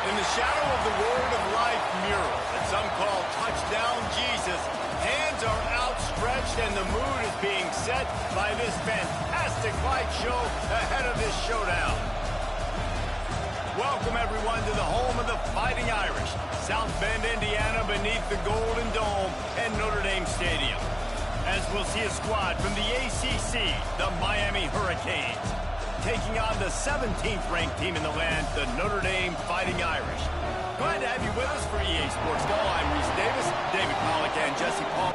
In the shadow of the Word of Life mural that some call Touchdown Jesus, hands are outstretched and the mood is being set by this fantastic light show ahead of this showdown. Welcome, everyone, to the home of the Fighting Irish, South Bend, Indiana, beneath the Golden Dome and Notre Dame Stadium. As we'll see a squad from the ACC, the Miami Hurricanes, taking on the 17th ranked team in the land, the Notre Dame Fighting Irish. Glad to have you with us for EA Sports Ball. I'm Reese Davis, David Pollack, and Jesse Paul.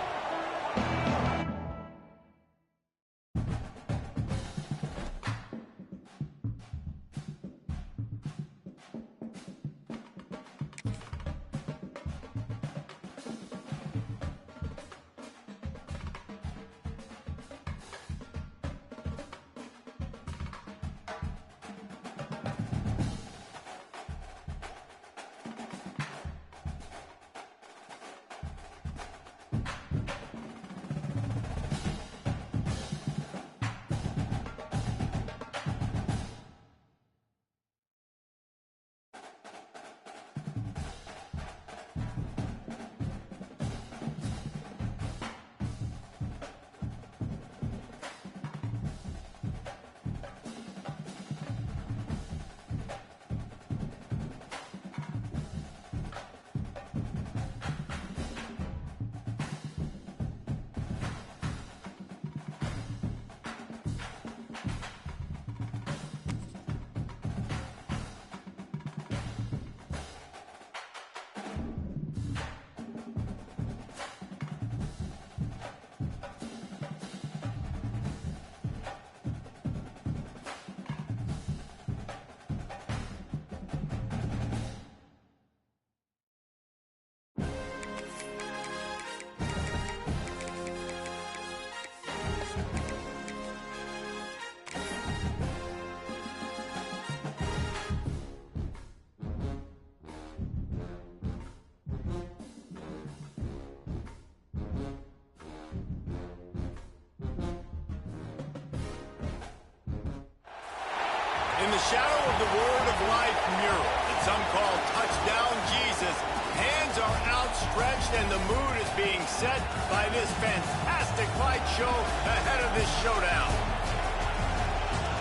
In the shadow of the Word of Life mural that some call Touchdown Jesus, hands are outstretched and the mood is being set by this fantastic light show ahead of this showdown.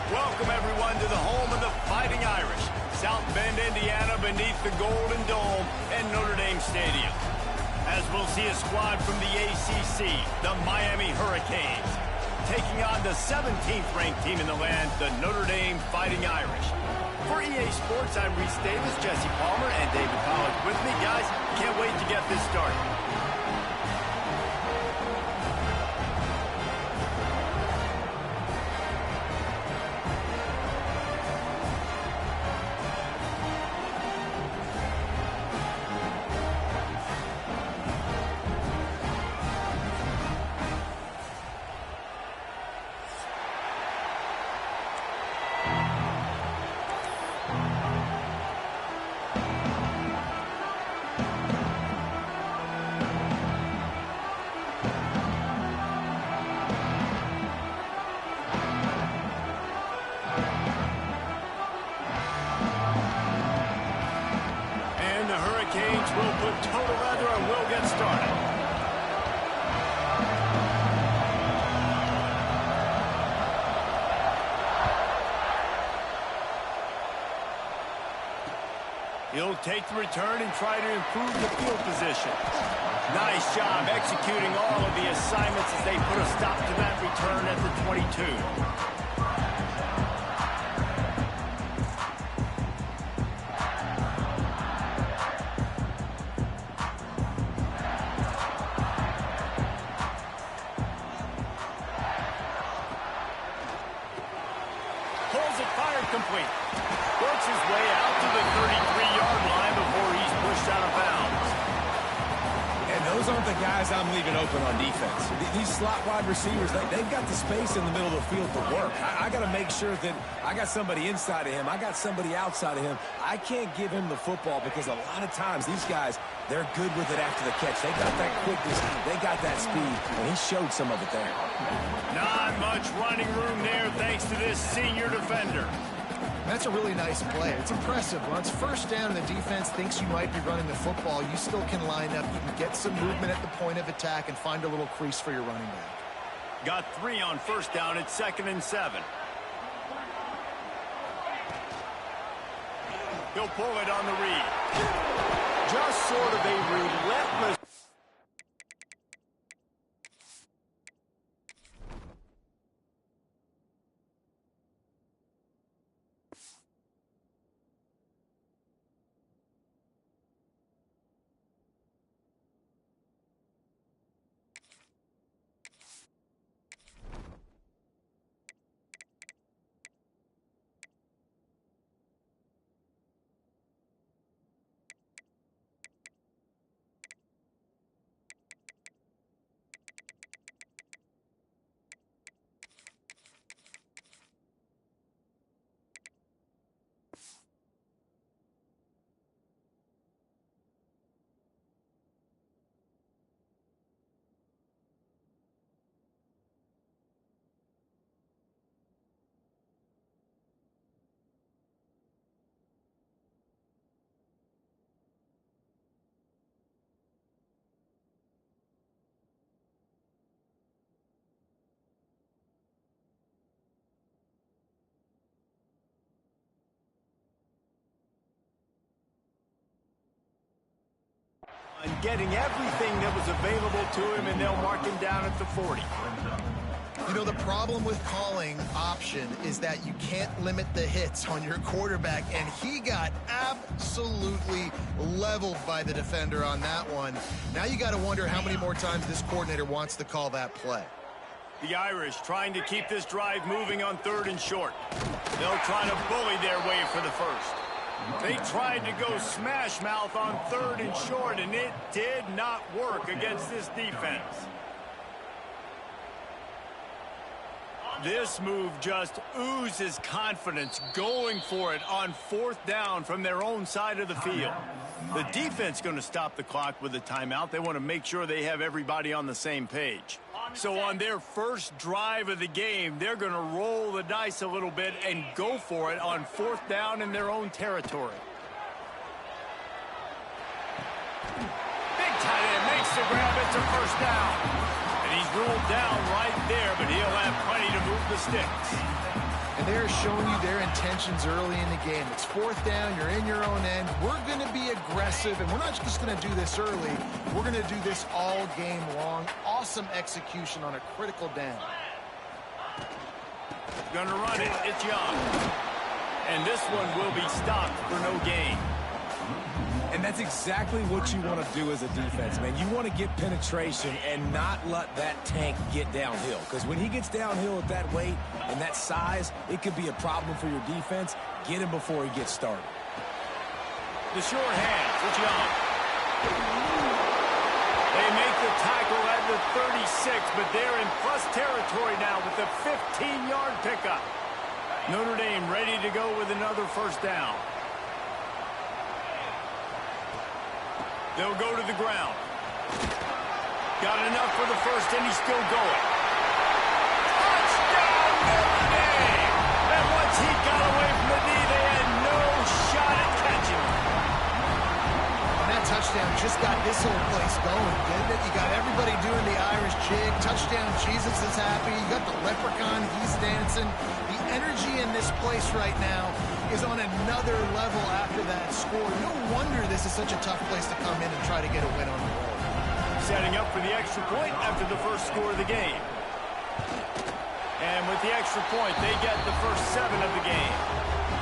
Welcome, everyone, to the home of the Fighting Irish, South Bend, Indiana, beneath the Golden Dome and Notre Dame Stadium. As we'll see a squad from the ACC, the Miami Hurricanes, taking on the 17th ranked team in the land, the Notre Dame Fighting Irish. For EA Sports, I'm Reese Davis, Jesse Palmer, and David Pollack with me. Guys, can't wait to get this started. Will put total leather and we'll get started. He'll take the return and try to improve the field position. Nice job executing all of the assignments as they put a stop to that return at the 22. Complete. Works his way out to the 33-yard line before he's pushed out of bounds. And those aren't the guys I'm leaving open on defense. These slot wide receivers, they've got the space in the middle of the field to work. I got to make sure that I got somebody inside of him. I got somebody outside of him. I can't give him the football because a lot of times these guys, they're good with it after the catch. They got that quickness. They got that speed, and he showed some of it there. Not much running room there thanks to this senior defender. That's a really nice play. It's impressive. When it's first down and the defense thinks you might be running the football, you still can line up. You can get some movement at the point of attack and find a little crease for your running back. Got 3 on first down. It's 2nd and 7. He'll pull it on the read. Just sort of a relentless. And getting everything that was available to him, and they'll mark him down at the 40. You know, the problem with calling option is that you can't limit the hits on your quarterback, and he got absolutely leveled by the defender on that one. Now you got to wonder how many more times this coordinator wants to call that play. The Irish trying to keep this drive moving on 3rd and short. They'll try to bully their way for the first. They tried to go smash mouth on 3rd and short, and it did not work against this defense. This move just oozes confidence, going for it on 4th down from their own side of the field. The defense going to stop the clock with a timeout. They want to make sure they have everybody on the same page. So on their first drive of the game, they're going to roll the dice a little bit and go for it on 4th down in their own territory. Big tight end makes the grab. It's a first down. And he's ruled down right there, but he'll have plenty to move the sticks. And they're showing you their intentions early in the game. It's 4th down, you're in your own end. We're going to be aggressive, and we're not just going to do this early. We're going to do this all game long. Awesome execution on a critical down. Going to run it. It's Young. And this one will be stopped for no gain. And that's exactly what you want to do as a defense, man. You want to get penetration and not let that tank get downhill. Because when he gets downhill at that weight and that size, it could be a problem for your defense. Get him before he gets started. The short hands, it's Young. They make the tackle at the 36, but they're in plus territory now with the 15-yard pickup. Notre Dame ready to go with another first down. They'll go to the ground. Got enough for the first, and he's still going. Touchdown, Notre Dame! And once he got away from the knee, they had no shot at catching him. And that touchdown just got this whole place going, didn't it? You got everybody doing the Irish jig. Touchdown, Jesus is happy. You got the leprechaun, he's dancing. The energy in this place right now is on another level after that score. No wonder this is such a tough place to come in and try to get a win on the road. Setting up for the extra point after the first score of the game. And with the extra point, they get the first 7 of the game.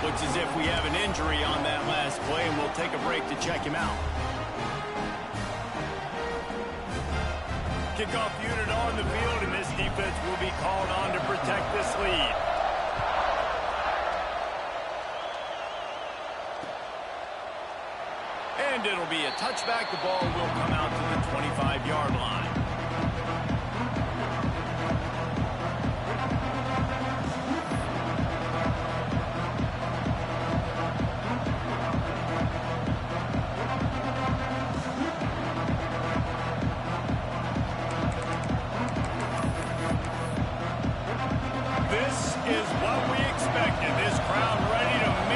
Looks as if we have an injury on that last play, and we'll take a break to check him out. Kickoff unit on the field, and this defense will be called on to protect this lead. And it'll be a touchback. The ball will come out to the 25-yard line. This is what we expected. This crowd ready to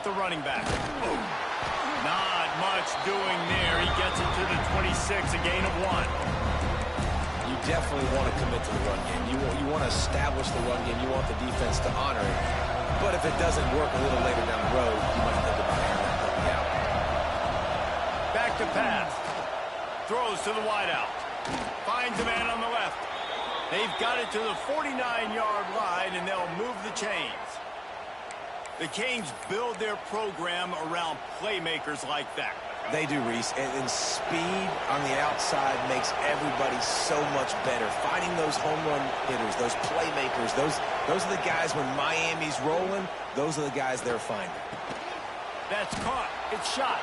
the running back. Not much doing there. He gets it to the 26, a gain of 1. You definitely want to commit to the run game. You want to establish the run game. You want the defense to honor it. But if it doesn't work a little later down the road, you might think about airing that puppy out. Back to pass. Throws to the wideout. Finds a man on the left. They've got it to the 49-yard line, and they'll move the chains. The Canes build their program around playmakers like that. They do, Reese, and speed on the outside makes everybody so much better. Finding those home run hitters, those playmakers, those are the guys when Miami's rolling, those are the guys they're finding. That's caught. It's shot.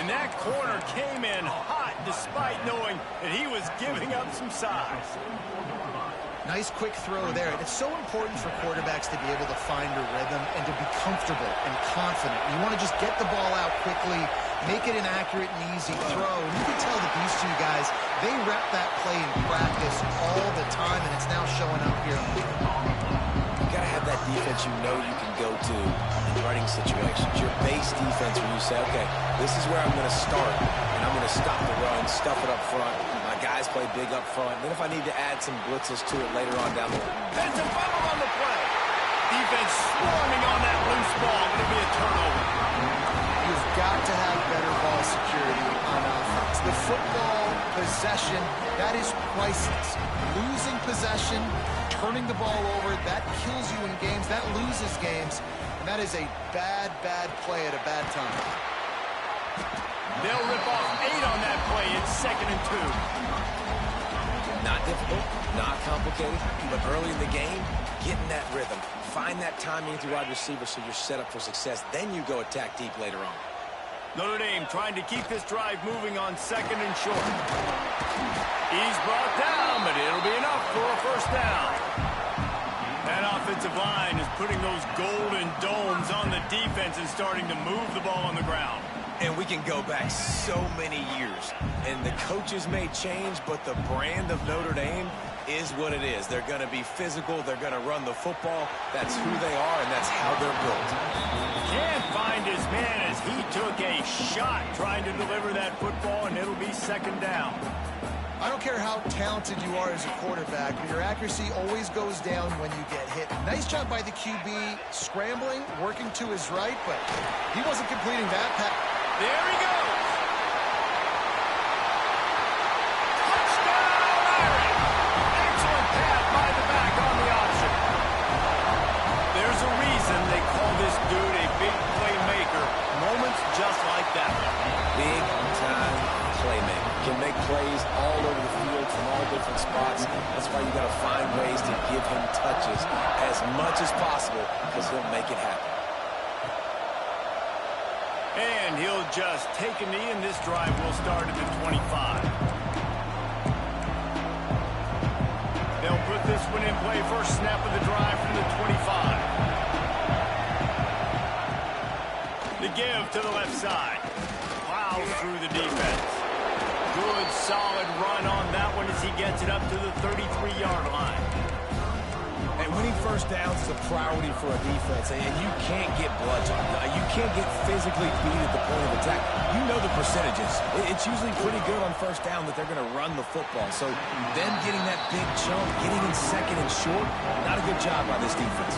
And that corner came in hot despite knowing that he was giving up some size. Nice quick throw there. It's so important for quarterbacks to be able to find a rhythm and to be comfortable and confident. You want to just get the ball out quickly, make it an accurate and easy throw. And you can tell that these two guys, they rep that play in practice all the time, and it's now showing up here. You got to have that defense you know you can go to in running situations. Your base defense where you say, okay, this is where I'm going to start, and I'm going to stop the run, stuff it up front. My guys play big up front. Then if I need to add some blitzes to it later on down the line. That's a fumble on the play. Defense swarming on that loose ball. It'll be a turnover. You've got to have better ball security on offense. The football possession, that is priceless. Losing possession, turning the ball over, that kills you in games. That loses games. And that is a bad, bad play at a bad time. They'll rip off 8 on that play. It's 2nd and 2. Not difficult, not complicated, but early in the game, getting that rhythm. Find that timing with your wide receiver so you're set up for success. Then you go attack deep later on. Notre Dame trying to keep this drive moving on 2nd and short. He's brought down, but it'll be enough for a first down. That offensive line is putting those golden domes on the defense and starting to move the ball on the ground. And we can go back so many years. And the coaches may change, but the brand of Notre Dame is what it is. They're going to be physical. They're going to run the football. That's who they are, and that's how they're built. Can't find his man as he took a shot trying to deliver that football, and it'll be 2nd down. I don't care how talented you are as a quarterback, but your accuracy always goes down when you get hit. Nice job by the QB scrambling, working to his right, but he wasn't completing that pass. There he goes. Touchdown, Irish. Excellent pass by the back on the option. There's a reason they call this dude a big playmaker. Moments just like that. Big time playmaker. Can make plays all over the field from all different spots. That's why you got to find ways to give him touches as much as possible because he'll make it happen. And he'll just take a knee, and this drive will start at the 25. They'll put this one in play. First snap of the drive from the 25. The give to the left side. Plows through the defense. Good, solid run on that one as he gets it up to the 33-yard line. And winning first downs is a priority for a defense, and you can't get bludgeoned. You can't get physically beat at the point of attack. You know the percentages. It's usually pretty good on first down that they're going to run the football. So them getting that big chunk, getting in 2nd and short, not a good job by this defense.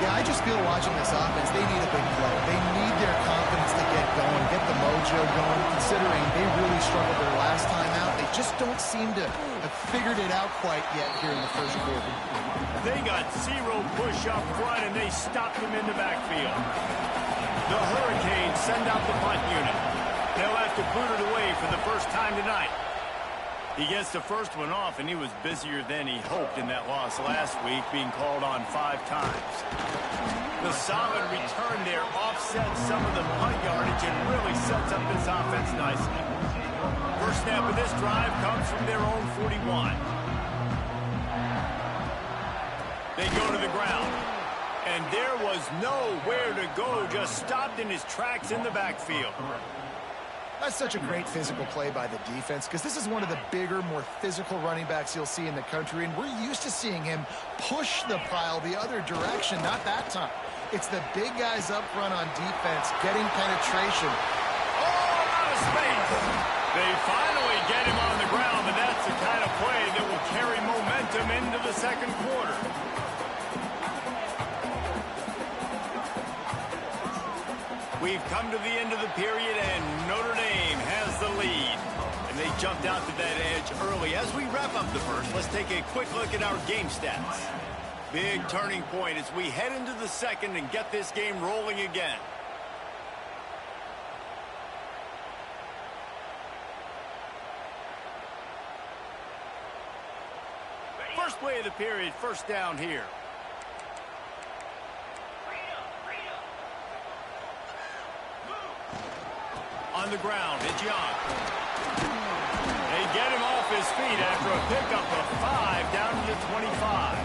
Yeah, I just feel watching this offense, they need a big play. They need their confidence to get going, get the mojo going, considering they really struggled their last time out. They just don't seem to have figured it out quite yet here in the first quarter. They got 0 push up front, and they stopped him in the backfield. The Hurricanes send out the punt unit. They'll have to boot it away for the first time tonight. He gets the first one off, and he was busier than he hoped in that loss last week, being called on 5 times. The solid return there offsets some of the punt yardage and really sets up this offense nicely. First snap of this drive comes from their own 41. They go to the ground, and there was nowhere to go, just stopped in his tracks in the backfield. That's such a great physical play by the defense because this is one of the bigger, more physical running backs you'll see in the country, and we're used to seeing him push the pile the other direction, not that time. It's the big guys up front on defense getting penetration. Oh, out of space. They finally get him on the ground, but that's the kind of play that will carry momentum into the second quarter. We've come to the end of the period, and Notre Dame has the lead. And they jumped out to that edge early. As we wrap up the first, let's take a quick look at our game stats. Big turning point as we head into the second and get this game rolling again. First play of the period, first down here. On the ground, it's Young. They get him off his feet after a pickup of 5 down to the 25.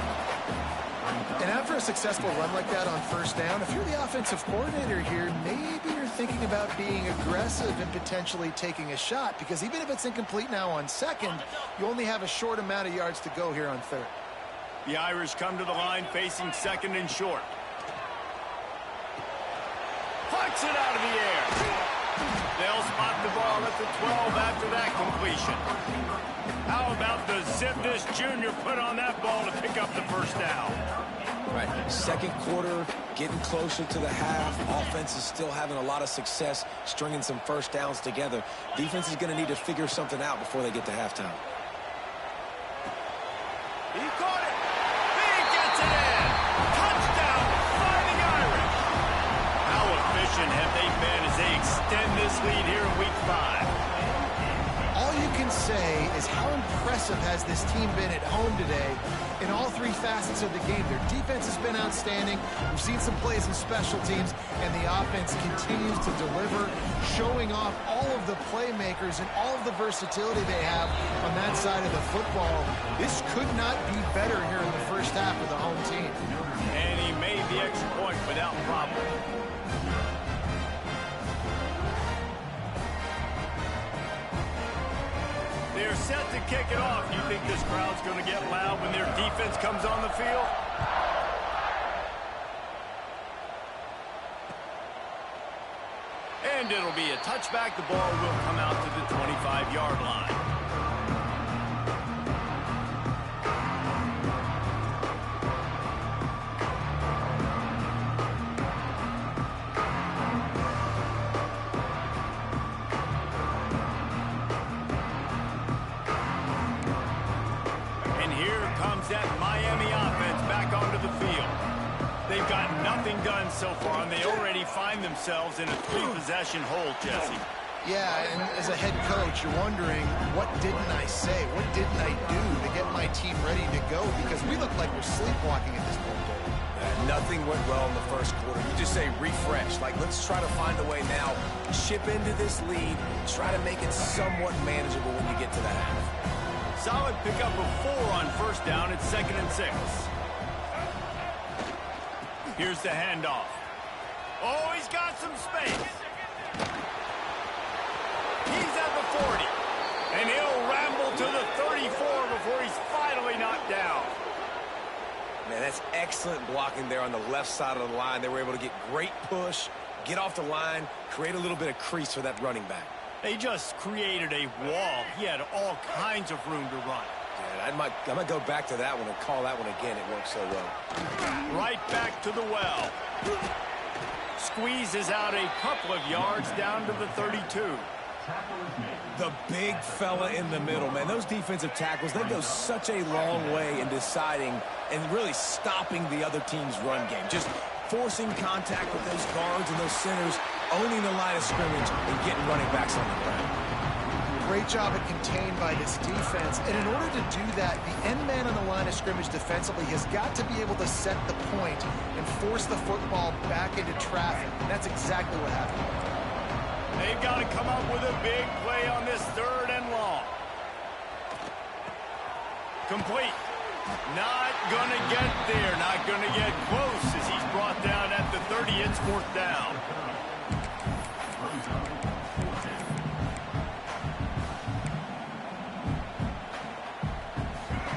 And after a successful run like that on first down, if you're the offensive coordinator here, maybe you're thinking about being aggressive and potentially taking a shot, because even if it's incomplete now on second, you only have a short amount of yards to go here on third. The Irish come to the line facing second and short. Pucks it out of the air. They'll spot the ball at the 12 after that completion. How about the Zipness Jr. put on that ball to pick up the first down? Right, second quarter, getting closer to the half. Offense is still having a lot of success stringing some first downs together. Defense is going to need to figure something out before they get to halftime. He caught it. He gets it in. Touchdown, Fighting Irish. How efficient have they been as they extend this lead here in Week 5? All you can say is how impressive has this team been at home today in all three facets of the game. Their defense has been outstanding. We've seen some plays in special teams, and the offense continues to deliver, showing off all of the playmakers and all of the versatility they have on that side of the football. This could not be better here in the first half of the home team. And he made the extra point without problem. They're set to kick it off. You think this crowd's going to get loud when their defense comes on the field? And it'll be a touchback. The ball will come out to the 25-yard line. That Miami offense back onto the field. They've got nothing done so far, and they already find themselves in a 3-possession hole, Jesse. Yeah, and as a head coach, you're wondering, what didn't I say? What didn't I do to get my team ready to go? Because we look like we're sleepwalking at this point. Nothing went well in the first quarter. You just say refresh. Like, let's try to find a way now. Chip into this lead. Try to make it somewhat manageable when you get to the half. Solid pickup of 4 on first down. It's 2nd and 6. Here's the handoff. Oh, he's got some space. He's at the 40. And he'll ramble to the 34 before he's finally knocked down. Man, that's excellent blocking there on the left side of the line. They were able to get great push, get off the line, create a little bit of crease for that running back. They just created a wall. He had all kinds of room to run. Yeah, I might go back to that one and call that one again. It worked so well. Right back to the well. Squeezes out a couple of yards down to the 32. The big fella in the middle, man. Those defensive tackles, they go such a long way in deciding and really stopping the other team's run game. Just forcing contact with those guards and those centers, owning the line of scrimmage, and getting running backs on the ground. Great job at contained by this defense. And in order to do that, the end man on the line of scrimmage defensively has got to be able to set the point and force the football back into traffic. And that's exactly what happened. They've got to come up with a big play on this 3rd and long. Complete. Not going to get there. Not going to get close as he's brought down at the 30. It's 4th down.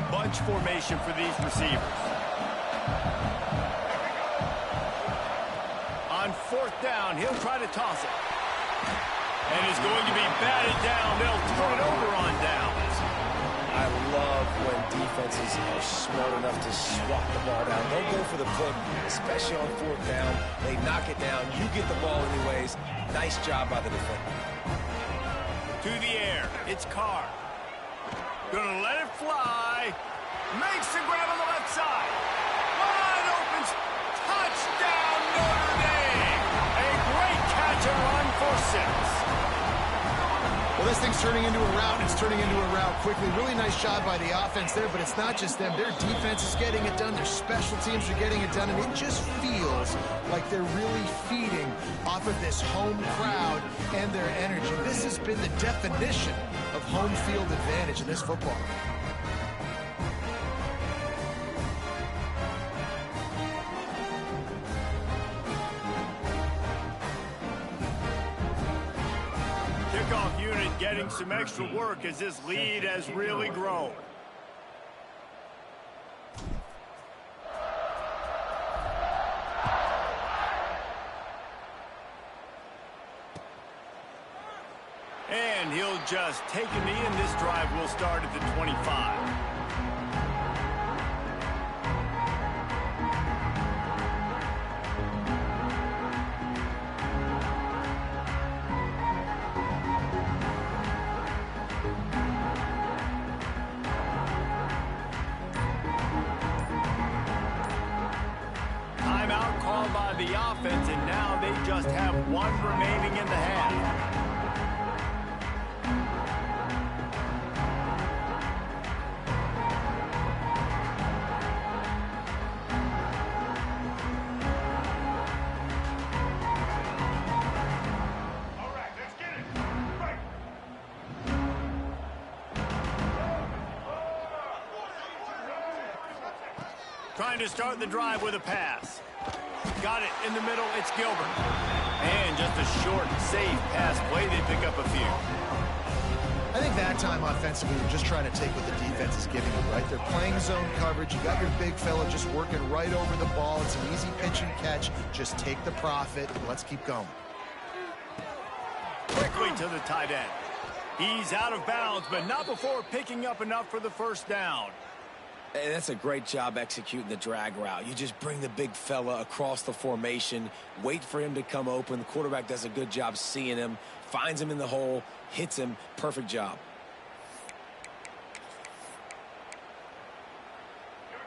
Bunch formation for these receivers. on. He'll try to toss it. And it's going to be batted down. They'll turn it over on downs. I love when defenses are smart enough to swat the ball down. Don't go for the pick, especially on fourth down. They knock it down. You get the ball anyways. Nice job by the defender. To the air. It's Carr. Gonna let it fly. Makes the grab on the left side. Wide open. Touchdown, Notre Dame. A great catch and run for 6. Well, this thing's turning into a rout, and it's turning into a rout quickly. Really nice job by the offense there, but it's not just them. Their defense is getting it done. Their special teams are getting it done, and it just feels like they're really feeding off of this home crowd and their energy. This has been the definition of home field advantage in this football. Kickoff unit getting some extra work as this lead has really grown. And he'll just take a knee, and this drive will start at the 25. Timeout called by the offense, and now they just have one remaining in the half. Trying to start the drive with a pass. Got it in the middle. It's Gilbert. And just a short, safe pass play. They pick up a few. I think that time offensively, they're just trying to take what the defense is giving them, right? They're playing zone coverage. You got your big fella just working right over the ball. It's an easy pitch and catch. Just take the profit. Let's keep going. Quickly to the tight end. He's out of bounds, but not before picking up enough for the first down. And that's a great job executing the drag route. You just bring the big fella across the formation, wait for him to come open. The quarterback does a good job seeing him, finds him in the hole, hits him. Perfect job.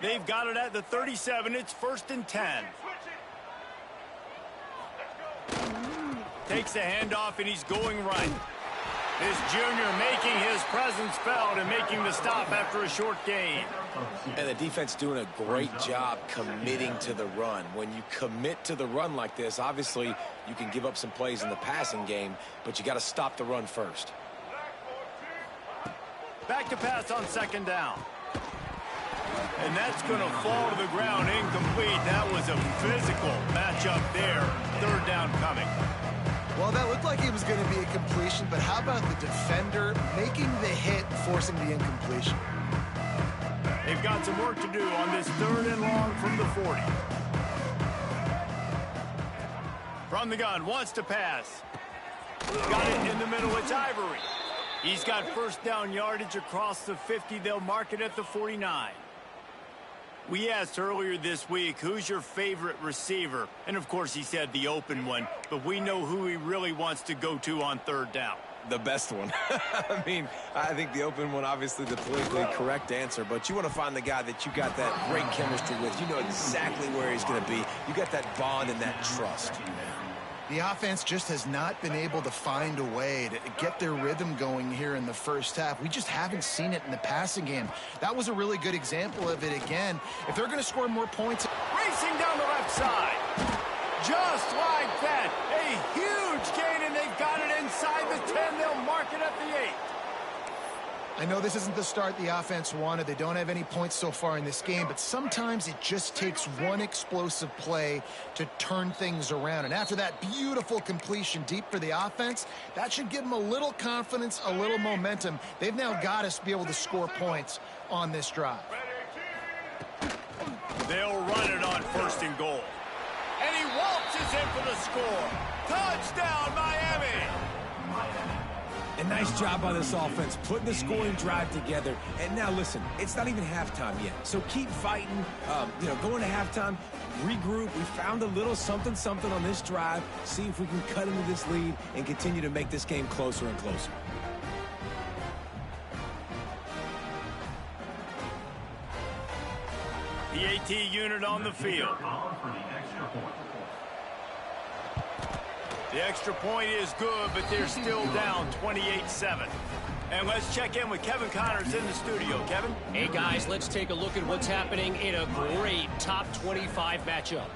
They've got it at the 37. It's 1st and 10. Takes a handoff, and he's going right. This junior making his presence felt and making the stop after a short gain. And the defense doing a great job committing to the run. When you commit to the run like this, obviously you can give up some plays in the passing game, but you got to stop the run first. Back to pass on 2nd down. And that's going to fall to the ground incomplete. That was a physical matchup there. 3rd down coming. Well, that looked like it was going to be a completion, but how about the defender making the hit, forcing the incompletion? They've got some work to do on this 3rd and long from the 40. From the gun, wants to pass. Got it in the middle, it's Ivory. He's got 1st down yardage across the 50. They'll mark it at the 49. We asked earlier this week, who's your favorite receiver? And, of course, he said the open one, but we know who he really wants to go to on 3rd down. The best one. I mean, I think the open one, obviously the politically correct answer, but you want to find the guy that you got that great chemistry with. You know exactly where he's going to be. You got that bond and that trust. The offense just has not been able to find a way to get their rhythm going here in the first half. We just haven't seen it in the passing game. That was a really good example of it again. If they're going to score more points... Racing down the left side. Just like that. A huge gain, and they've got it inside the 10. They'll mark it at the 8. I know this isn't the start the offense wanted. They don't have any points so far in this game, but sometimes it just takes one explosive play to turn things around. And after that beautiful completion deep for the offense, that should give them a little confidence, a little momentum. They've now got us to be able to score points on this drive. They'll run it on 1st and goal. And he waltzes in for the score. Touchdown, Miami! And nice job by this offense, putting the scoring drive together. And now, listen, it's not even halftime yet. So keep fighting, going to halftime, regroup. We found a little something on this drive. See if we can cut into this lead and continue to make this game closer and closer. The AT unit on the field. The extra point is good, but they're still down 28-7. And let's check in with Kevin Connors in the studio. Kevin? Hey, guys, let's take a look at what's happening in a great top 25 matchup.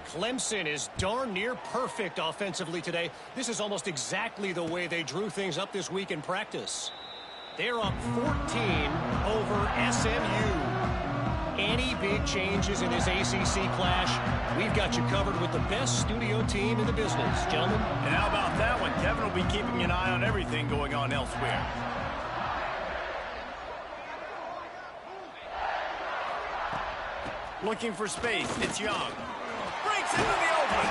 Clemson is darn near perfect offensively today. This is almost exactly the way they drew things up this week in practice. They're up 14 over SMU. Any big changes in this ACC clash, we've got you covered with the best studio team in the business, gentlemen. And how about that one? Kevin will be keeping an eye on everything going on elsewhere. Looking for space. It's Young. Breaks into the open.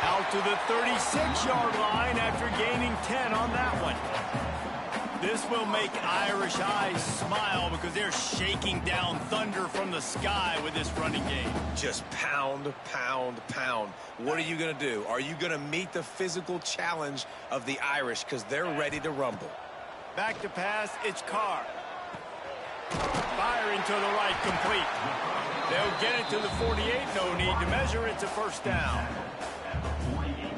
Out to the 36-yard line after gaining 10 on that one. This will make Irish eyes smile because they're shaking down thunder from the sky with this running game. Just pound, pound, pound. What are you going to do? Are you going to meet the physical challenge of the Irish because they're ready to rumble? Back to pass, it's Carr. Firing to the right, complete. They'll get it to the 48, no need to measure, it's a first down.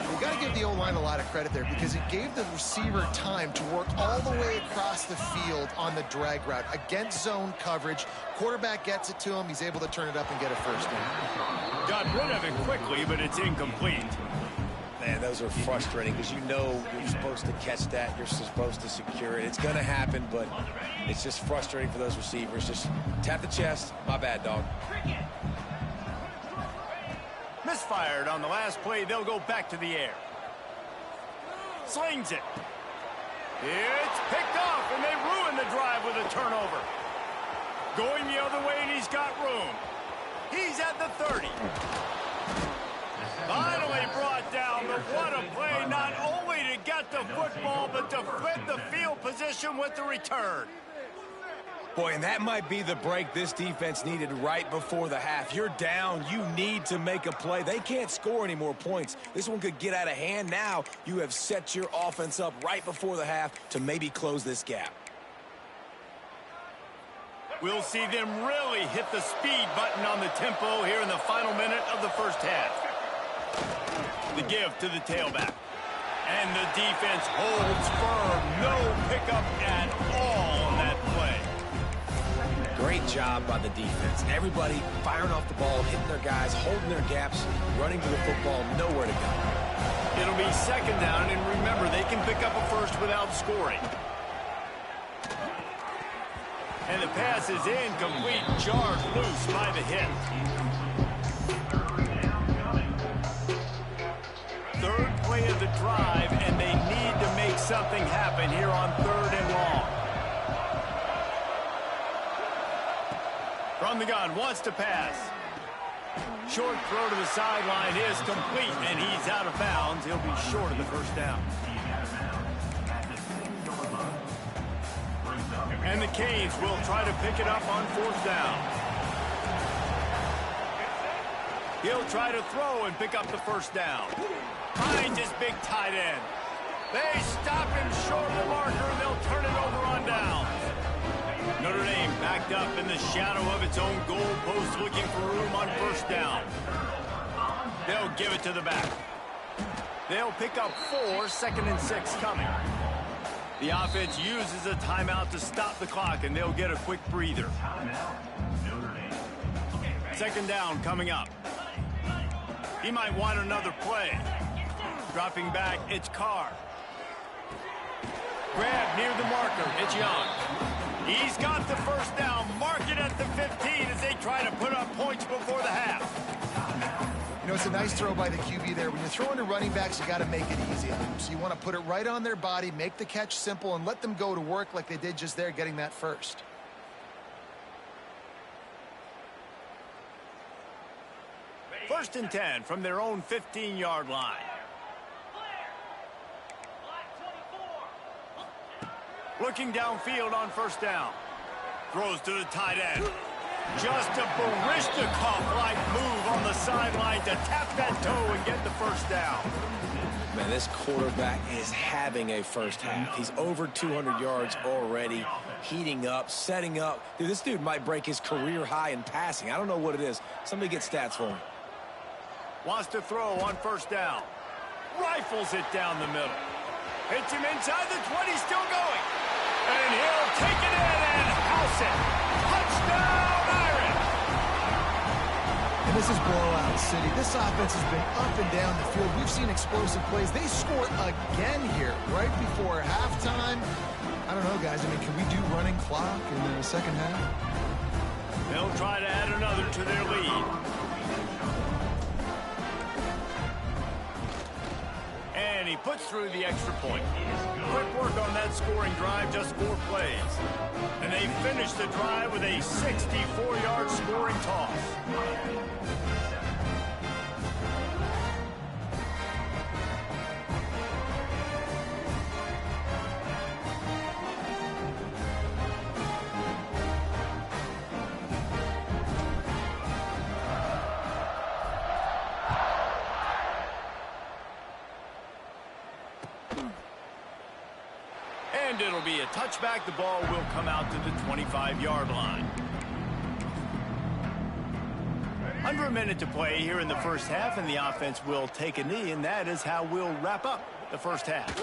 We've got to give the O-line a lot of credit there because it gave the receiver time to work all the way across the field on the drag route against zone coverage. Quarterback gets it to him. He's able to turn it up and get a first down. Got rid of it quickly, but it's incomplete. Man, those are frustrating because you know you're supposed to catch that. You're supposed to secure it. It's going to happen, but it's just frustrating for those receivers. Just tap the chest. My bad, dog. Misfired on the last play. They'll go back to the air. Slings it. It's picked off, and they ruin the drive with a turnover. Going the other way, and he's got room. He's at the 30. Finally brought down, but what a play, not only to get the football, but to flip the field position with the return. Boy, and that might be the break this defense needed right before the half. You're down. You need to make a play. They can't score any more points. This one could get out of hand. Now you have set your offense up right before the half to maybe close this gap. We'll see them really hit the speed button on the tempo here in the final minute of the first half. The give to the tailback. And the defense holds firm. No pickup at all on that play. Great job by the defense. Everybody firing off the ball, hitting their guys, holding their gaps, running to the football, nowhere to go. It'll be second down, and remember, they can pick up a first without scoring. And the pass is incomplete, jarred loose by the hit. Third play of the drive, and they need to make something happen here on 3rd and long. From the gun, wants to pass. Short throw to the sideline is complete, and he's out of bounds. He'll be short of the first down. And the Canes will try to pick it up on 4th down. He'll try to throw and pick up the first down. Finds his big tight end. They stop him short of the marker, and they'll turn it over on down. Notre Dame backed up in the shadow of its own goal post, looking for room on 1st down. They'll give it to the back. They'll pick up 4, 2nd and 6 coming. The offense uses a timeout to stop the clock, and they'll get a quick breather. 2nd down coming up. He might want another play. Dropping back, it's Carr. Grab near the marker, it's Young. He's got the first down. Mark it at the 15 as they try to put up points before the half. You know, it's a nice throw by the QB there. When you're throwing to running backs, you got to make it easy on them. So you want to put it right on their body, make the catch simple, and let them go to work like they did just there, getting that first. First and 10 from their own 15-yard line. Looking downfield on first down. Throws to the tight end. Just a Barishnikov-like move on the sideline to tap that toe and get the first down. Man, this quarterback is having a first half. He's over 200 yards already, heating up, setting up. Dude, this dude might break his career high in passing. I don't know what it is. Somebody get stats for him. Wants to throw on first down. Rifles it down the middle. Hits him inside the 20, still going. And he'll take it in and house it. Touchdown, Irish! And this is blowout city. This offense has been up and down the field. We've seen explosive plays. They score again here right before halftime. I don't know, guys. I mean, can we do running clock in the second half? They'll try to add another to their lead. And he puts through the extra point. Quick work on that scoring drive, just 4 plays. And they finish the drive with a 64-yard scoring toss. And it'll be a touchback. The ball will come out to the 25-yard line. Under a minute to play here in the first half, and the offense will take a knee, and that is how we'll wrap up the first half.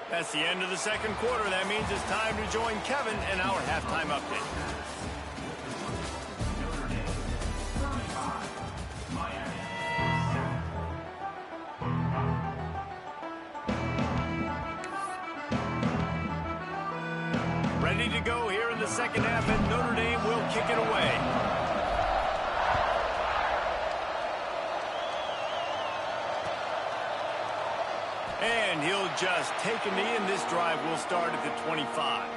That's the end of the second quarter. That means it's time to join Kevin in our halftime update. Ready to go here in the second half, and Notre Dame will kick it away. And he'll just take a knee, and this drive will start at the 25.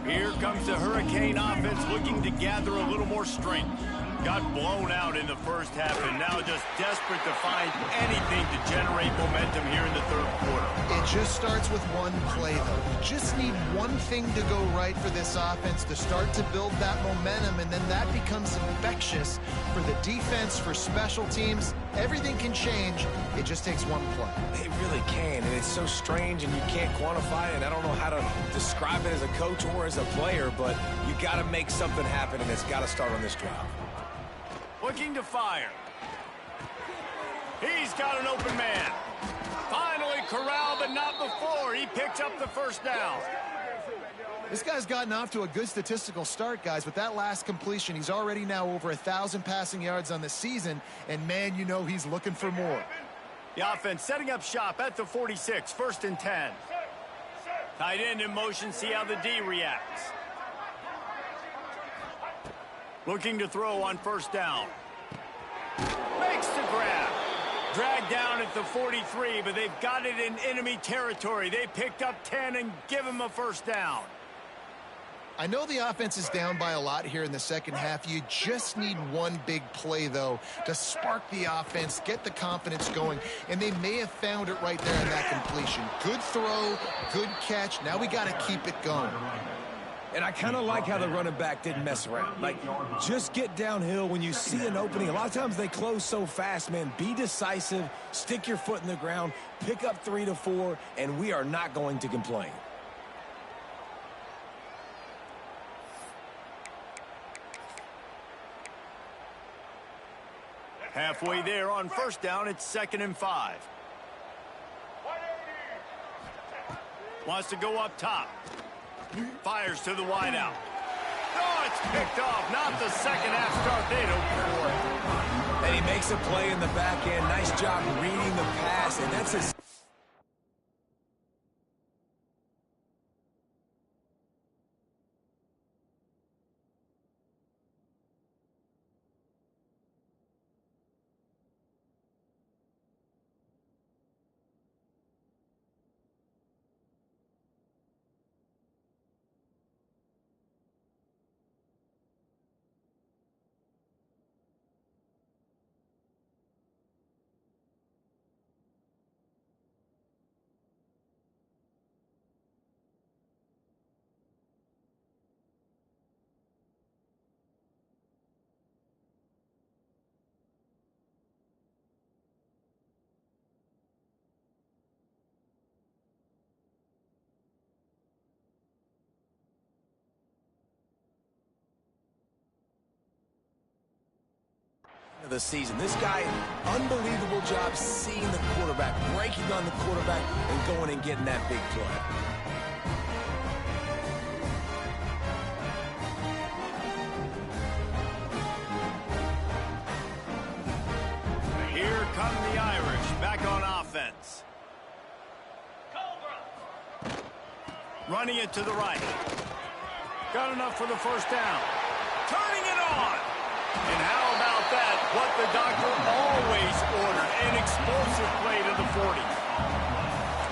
Here comes the Hurricane offense looking to gather a little more strength. Got blown out in the first half and now just desperate to find anything to generate momentum here in the third quarter. It just starts with one play, though. You just need one thing to go right for this offense to start to build that momentum, and then that becomes infectious for the defense, for special teams. Everything can change. It just takes one play. It really can, and it's so strange, and you can't quantify it, and I don't know how to describe it as a coach or as a player, but you got to make something happen, and it's got to start on this drive. Looking to fire. He's got an open man. Finally corralled, but not before. He picks up the first down. This guy's gotten off to a good statistical start, guys. With that last completion, he's already now over 1,000 passing yards on the season, and man, you know he's looking for more. The offense setting up shop at the 46, 1st and 10. Tight end in motion, see how the D reacts. Looking to throw on first down. Makes the grab. Dragged down at the 43, but they've got it in enemy territory. They picked up 10 and give him a first down. I know the offense is down by a lot here in the second half. You just need one big play, though, to spark the offense, get the confidence going, and they may have found it right there in that completion. Good throw, good catch. Now we got to keep it going. And I kind of like how the running back didn't mess around. Like, just get downhill when you see an opening. A lot of times they close so fast, man. Be decisive, stick your foot in the ground, pick up 3 to 4, and we are not going to complain. Halfway there on first down, it's 2nd and 5. Wants to go up top. Fires to the wideout. Oh, it's picked off. Not the second half start they'd hoped for. And he makes a play in the back end. Nice job reading the pass, and that's his... of the season. This guy, unbelievable job seeing the quarterback, breaking on the quarterback, and going and getting that big play. Here come the Irish back on offense. Running it to the right. Got enough for the first down. Turning it on. And how about that? What the doctor always ordered. An explosive play to the 40.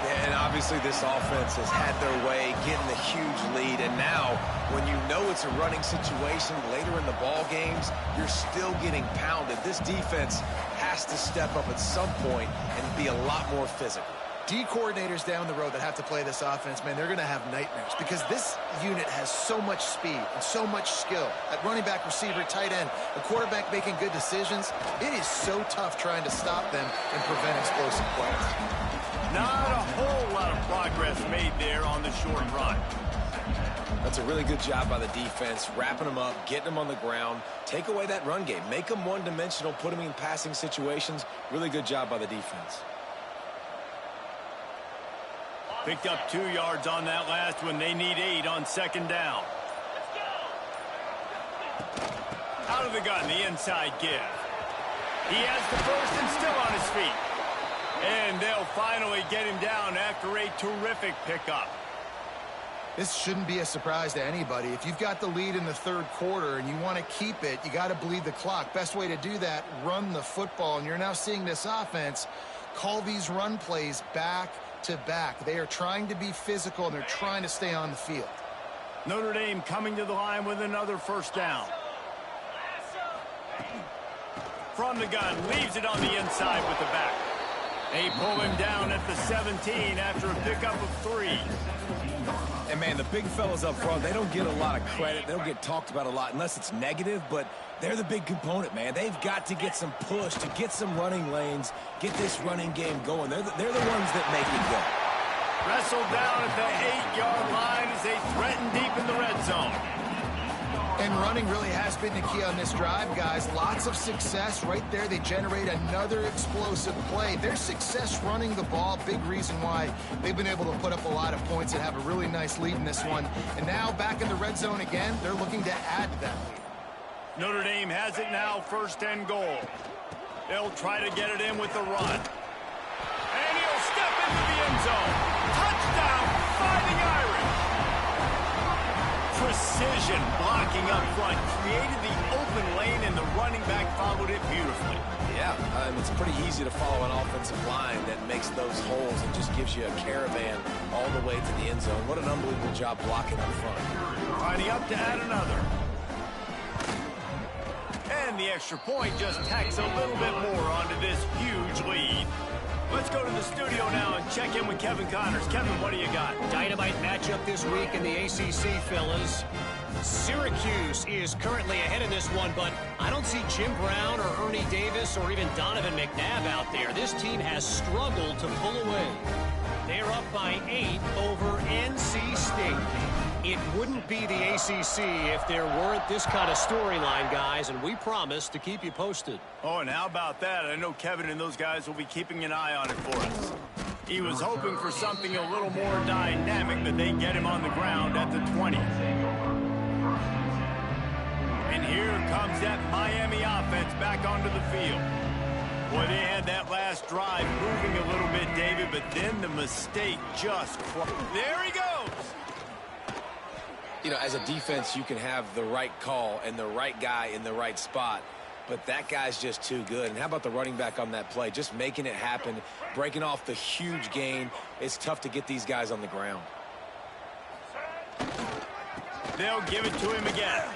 Yeah, and obviously this offense has had their way, getting the huge lead. And now, when you know it's a running situation later in the ball games, you're still getting pounded. This defense has to step up at some point and be a lot more physical. D coordinators down the road that have to play this offense, man, they're going to have nightmares because this unit has so much speed and so much skill. At running back, receiver, tight end, a quarterback making good decisions, it is so tough trying to stop them and prevent explosive plays. Not a whole lot of progress made there on the short run. That's a really good job by the defense, wrapping them up, getting them on the ground, take away that run game, make them one-dimensional, put them in passing situations. Really good job by the defense. Picked up 2 yards on that last one. They need 8 on second down. Out of the gun, the inside give. He has the first and still on his feet. And they'll finally get him down after a terrific pickup. This shouldn't be a surprise to anybody. If you've got the lead in the third quarter and you want to keep it, you got to bleed the clock. Best way to do that, run the football. And you're now seeing this offense call these run plays back to back. They are trying to be physical, and they're trying to stay on the field. Notre Dame coming to the line with another first down. From the gun, leaves it on the inside with the back. They pull him down at the 17 after a pickup of 3. And, man, the big fellas up front, they don't get a lot of credit. They don't get talked about a lot unless it's negative, but they're the big component, man. They've got to get some push, to get some running lanes, get this running game going. They're the ones that make it go. Wrestled down at the 8-yard line as they threaten deep in the red zone. And running really has been the key on this drive, guys. Lots of success right there. They generate another explosive play. Their success running the ball, big reason why they've been able to put up a lot of points and have a really nice lead in this one. And now back in the red zone again, they're looking to add to that lead. Notre Dame has it now, 1st and goal. They'll try to get it in with the run. And he'll step into the end zone. Touchdown, Fighting Irish. Precision blocking up front, created the open lane, and the running back followed it beautifully. Yeah, it's pretty easy to follow an offensive line that makes those holes and just gives you a caravan all the way to the end zone. What an unbelievable job blocking up front. Lining up to add another. And the extra point just tacks a little bit more onto this huge lead. Let's go to the studio now and check in with Kevin Connors. Kevin, what do you got? Dynamite matchup this week in the ACC, fellas. Syracuse is currently ahead in this one, but I don't see Jim Brown or Ernie Davis or even Donovan McNabb out there. This team has struggled to pull away. They're up by 8 over NC State. It wouldn't be the ACC if there weren't this kind of storyline, guys, and we promise to keep you posted. Oh, and how about that? I know Kevin and those guys will be keeping an eye on it for us. He was hoping for something a little more dynamic, but they get him on the ground at the 20. And here comes that Miami offense back onto the field. Boy, they had that last drive moving a little bit, David, but then the mistake just... There he goes! You know, as a defense, you can have the right call and the right guy in the right spot, but that guy's just too good. And how about the running back on that play? Just making it happen, breaking off the huge gain. It's tough to get these guys on the ground. They'll give it to him again.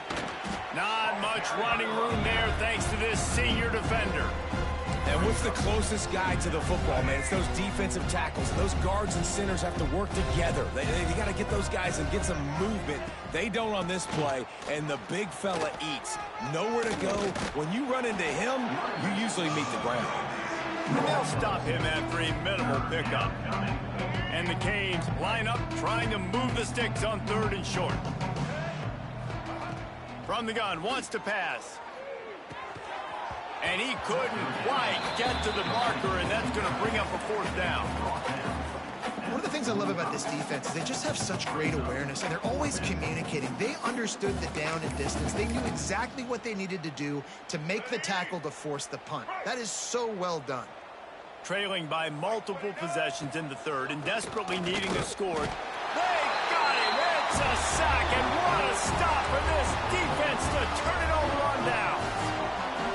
Not much running room there thanks to this senior defender. And what's the closest guy to the football, man? It's those defensive tackles. Those guards and centers have to work together. They got to get those guys and get some movement. They don't on this play, and the big fella eats. Nowhere to go. When you run into him, you usually meet the ground. And they'll stop him after a minimal pickup. And the Canes line up trying to move the sticks on 3rd and short. From the gun, wants to pass. And he couldn't quite get to the marker, and that's going to bring up a fourth down. One of the things I love about this defense is they just have such great awareness, and they're always communicating. They understood the down and distance. They knew exactly what they needed to do to make the tackle to force the punt. That is so well done. Trailing by multiple possessions in the third and desperately needing a score. They got him. It's a sack, and what a stop for this defense to turn it over on down.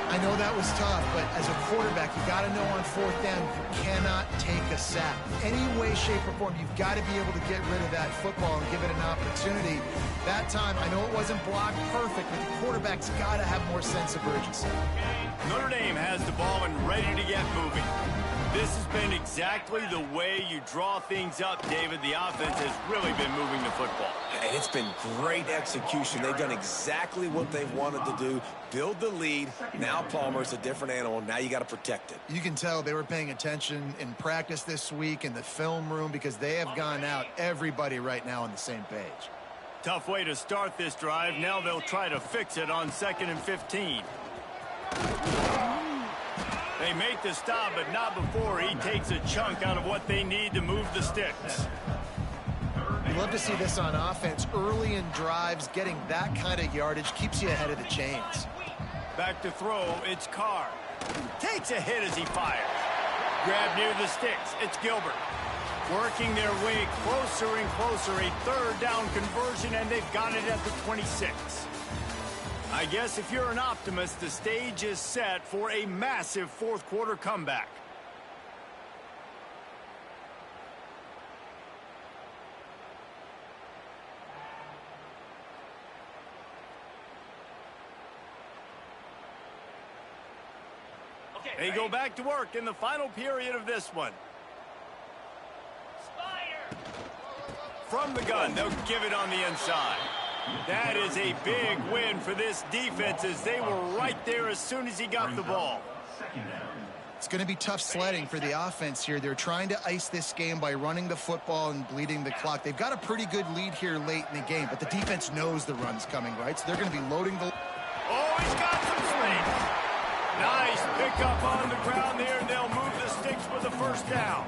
I know that was tough, but as a quarterback, you got to know on fourth down, you cannot take a sack. Any way, shape, or form, you've got to be able to get rid of that football and give it an opportunity. That time, I know it wasn't blocked perfect, but the quarterback's got to have more sense of urgency. Notre Dame has the ball and ready to get moving. This has been exactly the way you draw things up, David. The offense has really been moving the football. And it's been great execution. They've done exactly what they've wanted to do. Build the lead. Now Palmer's a different animal. Now you got to protect it. You can tell they were paying attention in practice this week in the film room because they have gone out, everybody right now on the same page. Tough way to start this drive. Now they'll try to fix it on 2nd and 15. They make the stop, but not before he takes a chunk out of what they need to move the sticks. You love to see this on offense. Early in drives, getting that kind of yardage keeps you ahead of the chains. Back to throw, it's Carr. Takes a hit as he fires. Grab near the sticks, it's Gilbert. Working their way closer and closer, a third down conversion, and they've got it at the 26. I guess if you're an optimist, the stage is set for a massive fourth quarter comeback. They go back to work in the final period of this one. From the gun, they'll give it on the inside. That is a big win for this defense as they were right there as soon as he got the ball. It's going to be tough sledding for the offense here. They're trying to ice this game by running the football and bleeding the clock. They've got a pretty good lead here late in the game, but the defense knows the run's coming, right? So they're going to be loading the... Oh, he's got some space. Nice pickup on the ground there, and they'll move the sticks for the first down.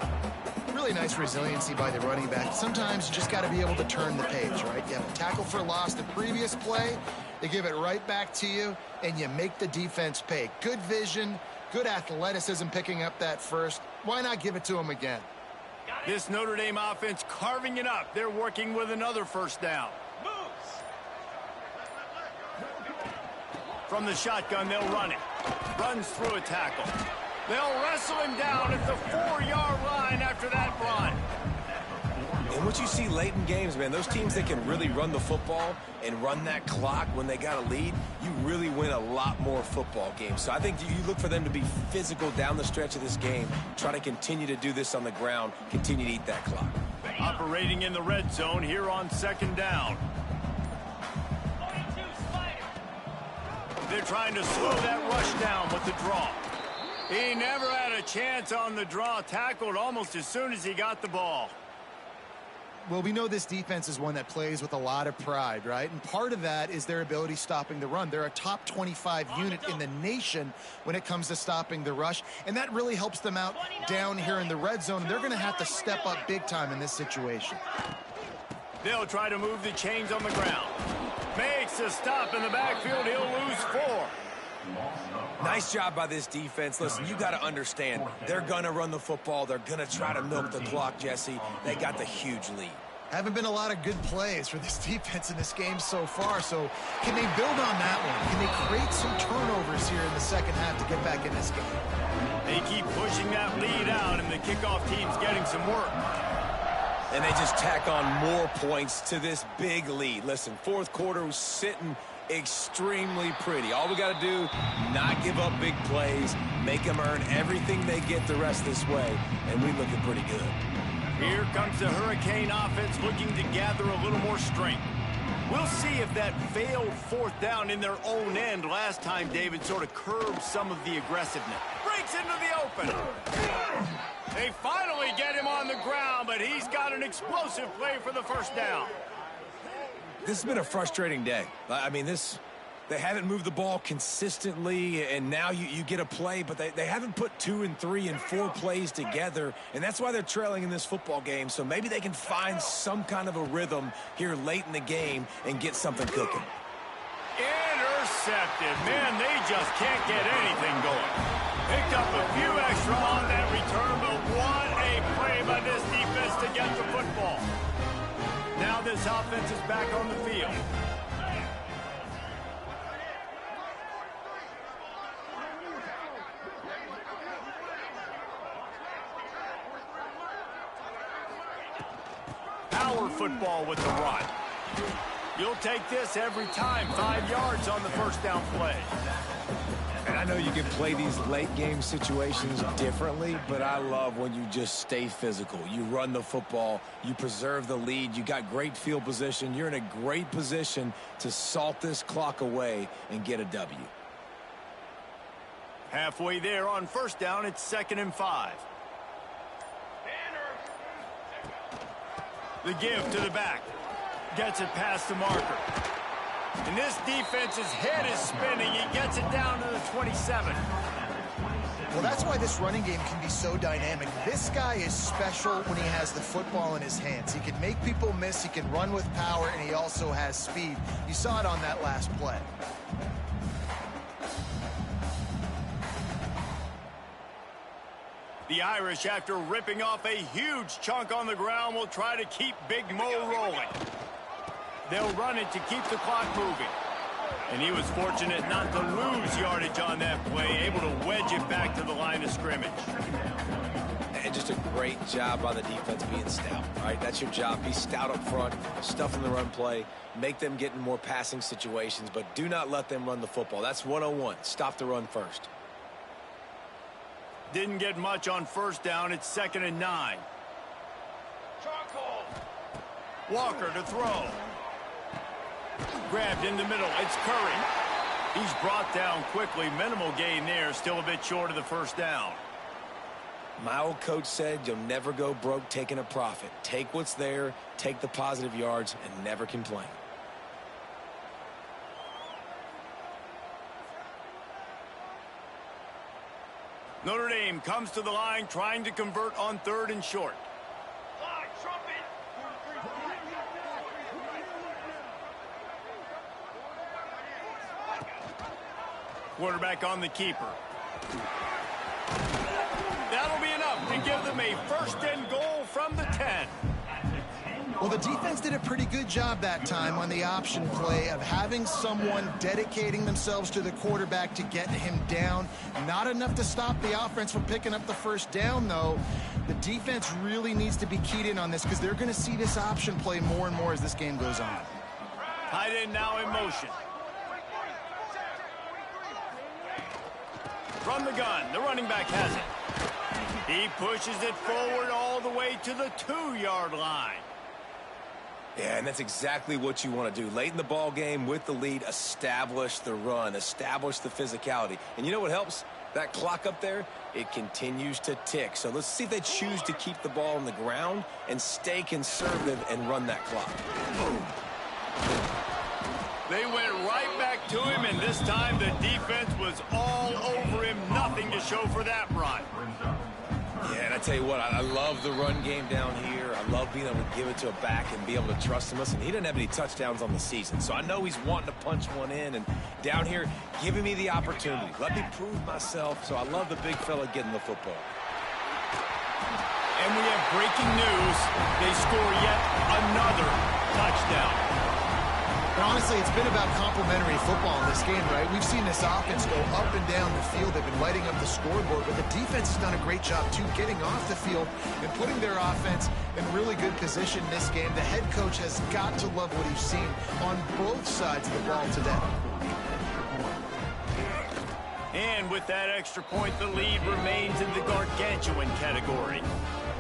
Really nice resiliency by the running back. Sometimes you just got to be able to turn the page, right? You have a tackle for loss the previous play, they give it right back to you, and you make the defense pay. Good vision, good athleticism picking up that first. Why not give it to them again? This Notre Dame offense carving it up. They're working with another first down. From the shotgun, they'll run it. Runs through a tackle. They'll wrestle him down at the 4-yard line after that run. And what you see late in games, man, those teams that can really run the football and run that clock when they got a lead, you really win a lot more football games. So I think you look for them to be physical down the stretch of this game, try to continue to do this on the ground, continue to eat that clock. Operating in the red zone here on 2nd down. They're trying to slow that rush down with the draw. He never had a chance on the draw, tackled almost as soon as he got the ball. Well, we know this defense is one that plays with a lot of pride, right? And part of that is their ability stopping the run. They're a top 25 unit in the nation when it comes to stopping the rush, and that really helps them out down here in the red zone. And they're going to have to step up big time in this situation. They'll try to move the chains on the ground. Makes a stop in the backfield. He'll lose 4. Nice job by this defense. Listen, you got to understand, they're going to run the football. They're going to try to milk the clock, Jesse. They got the huge lead. Haven't been a lot of good plays for this defense in this game so far, so can they build on that one? Can they create some turnovers here in the second half to get back in this game? They keep pushing that lead out, and the kickoff team's getting some work. And they just tack on more points to this big lead. Listen, fourth quarter was sitting extremely pretty. All we got to do, not give up big plays, make them earn everything they get the rest this way, and we're looking pretty good. Here comes the Hurricane offense looking to gather a little more strength. We'll see if that failed fourth down in their own end last time, David, sort of curbed some of the aggressiveness. Breaks into the open. They finally get him on the ground, but he's got an explosive play for the first down. This has been a frustrating day. I mean, this They haven't moved the ball consistently, and now you get a play, but they haven't put 2 and 3 and 4 plays together, and that's why they're trailing in this football game. So maybe they can find some kind of a rhythm here late in the game and get something cooking. Intercepted. Man, they just can't get anything going. Picked up a few extra on that return, but what a play by this defense to get the football. Now this offense is back on the field. Power football with the run. You'll take this every time. 5 yards on the first down play. And I know you can play these late game situations differently, but I love when you just stay physical. You run the football, you preserve the lead, you got great field position. You're in a great position to salt this clock away and get a W. Halfway there on first down, it's 2nd and 5. The give to the back. Gets it past the marker. And this defense's head is spinning. He gets it down to the 27. Well, that's why this running game can be so dynamic. This guy is special when he has the football in his hands. He can make people miss, he can run with power, and he also has speed. You saw it on that last play. The Irish, after ripping off a huge chunk on the ground, will try to keep Big Mo rolling. They'll run it to keep the clock moving. And he was fortunate not to lose yardage on that play, able to wedge it back to the line of scrimmage. And just a great job by the defense being stout, right? That's your job. Be stout up front, stuff in the run play, make them get in more passing situations, but do not let them run the football. That's 101. Stop the run first. Didn't get much on first down. It's 2nd and 9. Walker to throw. Grabbed in the middle. It's Curry. He's brought down quickly. Minimal gain there. Still a bit short of the first down. My old coach said you'll never go broke taking a profit. Take what's there, take the positive yards, and never complain. Notre Dame comes to the line trying to convert on 3rd and short. Quarterback on the keeper. That'll be enough to give them a 1st and goal from the 10. Well, the defense did a pretty good job that time on the option play of having someone dedicating themselves to the quarterback to get him down. Not enough to stop the offense from picking up the first down, though. The defense really needs to be keyed in on this because they're going to see this option play more and more as this game goes on. Tight end now in motion. From the gun, the running back has it. He pushes it forward all the way to the 2-yard line. Yeah, and that's exactly what you want to do. Late in the ball game with the lead, establish the run, establish the physicality. And you know what helps? That clock up there, it continues to tick. So let's see if they choose to keep the ball on the ground and stay conservative and run that clock. They went right back to him, and this time the defense was all over him. Nothing to show for that run. Yeah, and I tell you what, I love the run game down here. I love being able to give it to a back and be able to trust him. Listen, he doesn't have any touchdowns on the season, so I know he's wanting to punch one in. And down here, giving me the opportunity. Let me prove myself, so I love the big fella getting the football. And we have breaking news. They score yet another touchdown. And honestly, it's been about complementary football in this game, right? We've seen this offense go up and down the field. They've been lighting up the scoreboard, but the defense has done a great job, too, getting off the field and putting their offense in really good position in this game. The head coach has got to love what he's seen on both sides of the ball today. And with that extra point, the lead remains in the gargantuan category.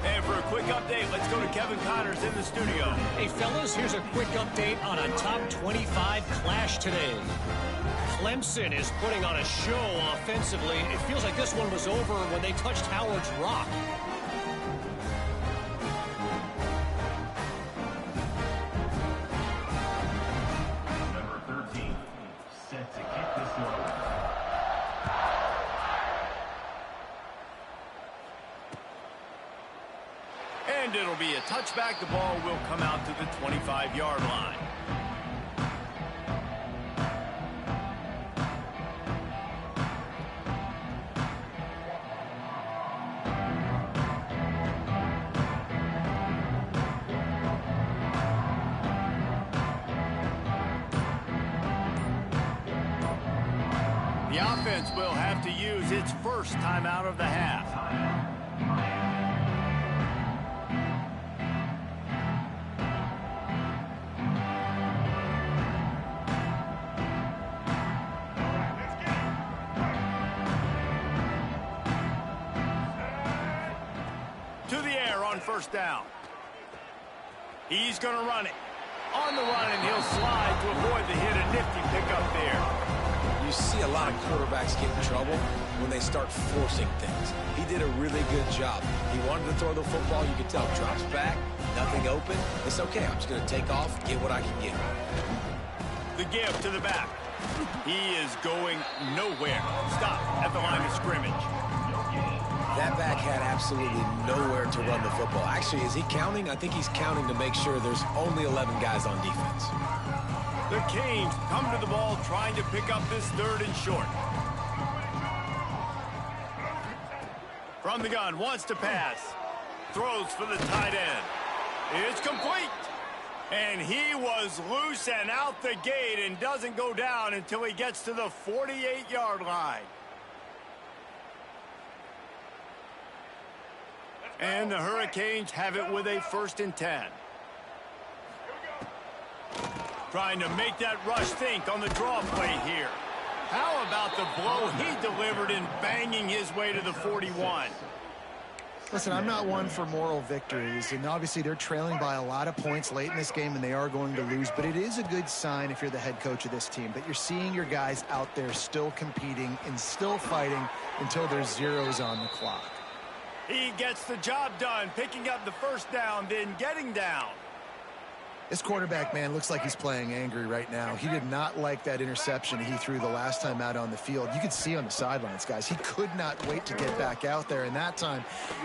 And for a quick update, let's go to Kevin Connors in the studio. Hey, fellas, here's a quick update on a top 25 clash today. Clemson is putting on a show offensively. It feels like this one was over when they touched Howard's Rock. Number 13, set to it'll be a touchback. The ball will come out to the 25-yard line. The offense will have to use its first timeout of the half. To the air on first down. He's going to run it. On the run, and he'll slide to avoid the hit. A nifty pickup there. You see a lot of quarterbacks get in trouble when they start forcing things. He did a really good job. He wanted to throw the football. You could tell. Drops back, nothing open. It's okay. I'm just going to take off, get what I can get. The give to the back. He is going nowhere. Stop at the line of scrimmage. That back had absolutely nowhere to run the football. Actually, is he counting? I think he's counting to make sure there's only 11 guys on defense. The Canes come to the ball trying to pick up this third and short. From the gun, wants to pass. Throws for the tight end. It's complete. And he was loose and out the gate and doesn't go down until he gets to the 48-yard line. And the Hurricanes have it with a 1st and 10. Trying to make that rush think on the draw play here. How about the blow he delivered in banging his way to the 41? Listen, I'm not one for moral victories, and obviously they're trailing by a lot of points late in this game, and they are going to lose, but it is a good sign if you're the head coach of this team that you're seeing your guys out there still competing and still fighting until there's zeros on the clock. He gets the job done, picking up the first down, then getting down. This quarterback, man, looks like he's playing angry right now. He did not like that interception he threw the last time out on the field. You could see on the sidelines, guys, he could not wait to get back out there. And that time,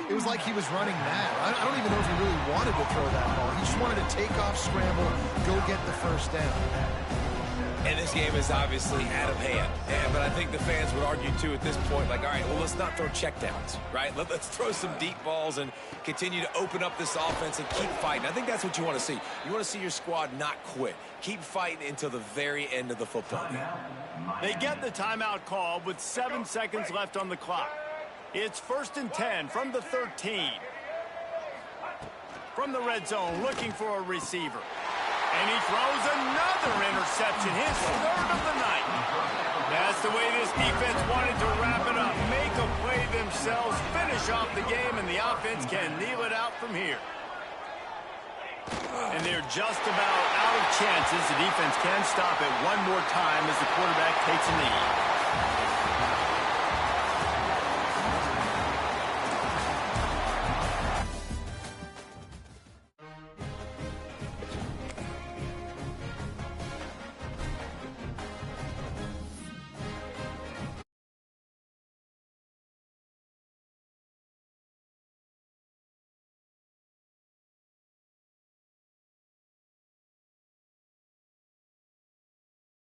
it was like he was running mad. I don't even know if he really wanted to throw that ball. He just wanted to take off, scramble, go get the first down. And this game is obviously out of hand. But I think the fans would argue, too, at this point, like, all right, well, let's not throw checkdowns, right? Let's throw some deep balls and continue to open up this offense and keep fighting. I think that's what you want to see. You want to see your squad not quit. Keep fighting until the very end of the football game. They get the timeout call with 7 seconds left on the clock. It's 1st and 10 from the 13. From the red zone, looking for a receiver. And he throws another interception, his 3rd of the night. That's the way this defense wanted to wrap it up. Make a play themselves, finish off the game, and the offense can kneel it out from here. And they're just about out of chances. The defense can stop it one more time as the quarterback takes a knee.